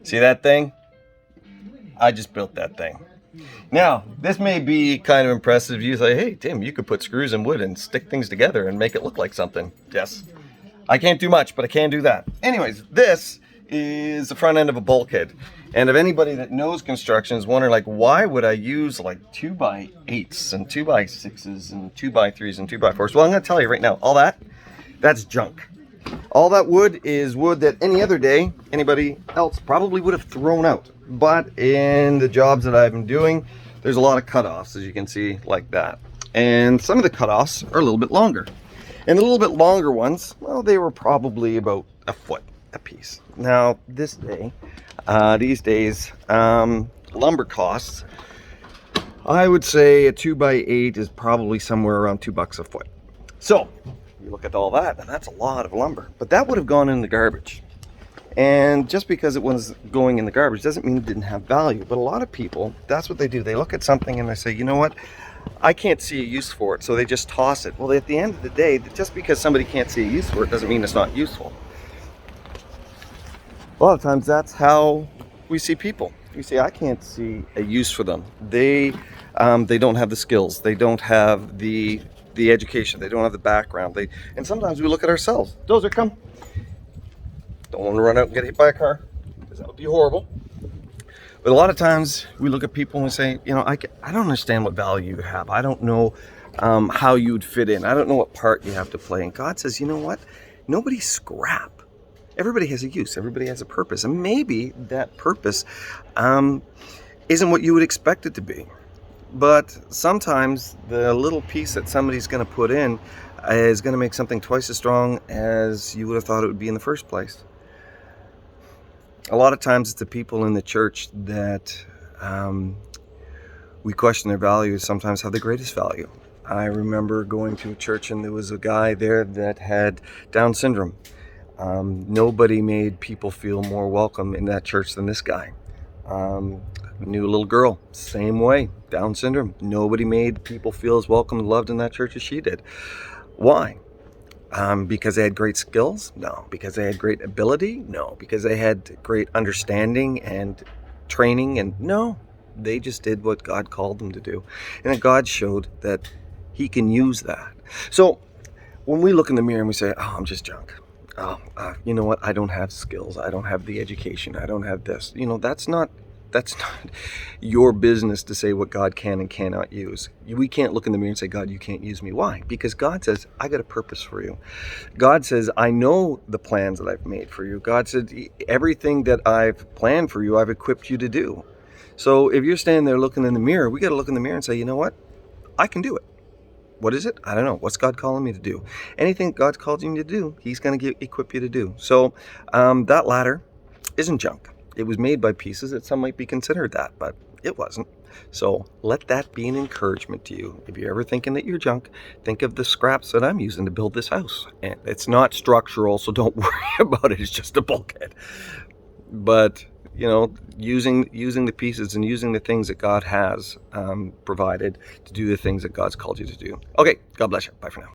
See that thing? I just built that thing. Now, this may be kind of impressive. You say, hey, Tim, you could put screws in wood and stick things together and make it look like something. Yes. I can't do much, but I can do that. Anyways, this is the front end of a bulkhead. And if anybody that knows construction is wondering, like, why would I use like 2x8s and 2x6s and 2x3s and 2x4s? Well, I'm going to tell you right now, all that's junk. All that wood is wood that any other day, anybody else probably would have thrown out. But in the jobs that I've been doing, there's a lot of cutoffs, as you can see, like that. And some of the cutoffs are a little bit longer. And the little bit longer ones, well, they were probably about a foot a piece. Now, these days, lumber costs, I would say a 2x8 is probably somewhere around $2 a foot. So, you look at all that, and that's a lot of lumber. But that would have gone in the garbage. And just because it was going in the garbage doesn't mean it didn't have value. But a lot of people, that's what they do. They look at something and they say, you know what? I can't see a use for it, so they just toss it. Well, at the end of the day, just because somebody can't see a use for it doesn't mean it's not useful. A lot of times that's how we see people. We say, I can't see a use for them. They don't have the skills. They don't have the education. They don't have the background. And sometimes we look at ourselves. Dozer, come. Don't want to run out and get hit by a car, because that would be horrible. But a lot of times we look at people and we say, you know, I don't understand what value you have. I don't know how you would fit in. I don't know what part you have to play. And God says, you know what? Nobody's scrap. Everybody has a use. Everybody has a purpose. And maybe that purpose isn't what you would expect it to be. But sometimes the little piece that somebody's going to put in is going to make something twice as strong as you would have thought it would be in the first place. A lot of times it's the people in the church that we question their values sometimes have the greatest value. I remember going to a church and there was a guy there that had Down syndrome. Nobody made people feel more welcome in that church than this guy. Knew a little girl, same way, Down syndrome. Nobody made people feel as welcome and loved in that church as she did. Why? Because they had great skills? No. Because they had great ability? No. Because they had great understanding and training? And no. They just did what God called them to do. And God showed that He can use that. So when we look in the mirror and we say, oh, I'm just junk. Oh, you know what? I don't have skills. I don't have the education. I don't have this. You know, that's not your business to say what God can and cannot use. We can't look in the mirror and say, God, you can't use me. Why? Because God says, I got a purpose for you. God says, I know the plans that I've made for you. God said, everything that I've planned for you, I've equipped you to do. So if you're standing there looking in the mirror, we got to look in the mirror and say, you know what? I can do it. What is it? I don't know. What's God calling me to do? Anything God's called you to do, He's going to equip you to do. So that ladder isn't junk. It was made by pieces that some might be considered that, but it wasn't. So let that be an encouragement to you. If you're ever thinking that you're junk, think of the scraps that I'm using to build this house. And it's not structural, so don't worry about it. It's just a bulkhead. But, you know, using the pieces and using the things that God has provided to do the things that God's called you to do. Okay, God bless you. Bye for now.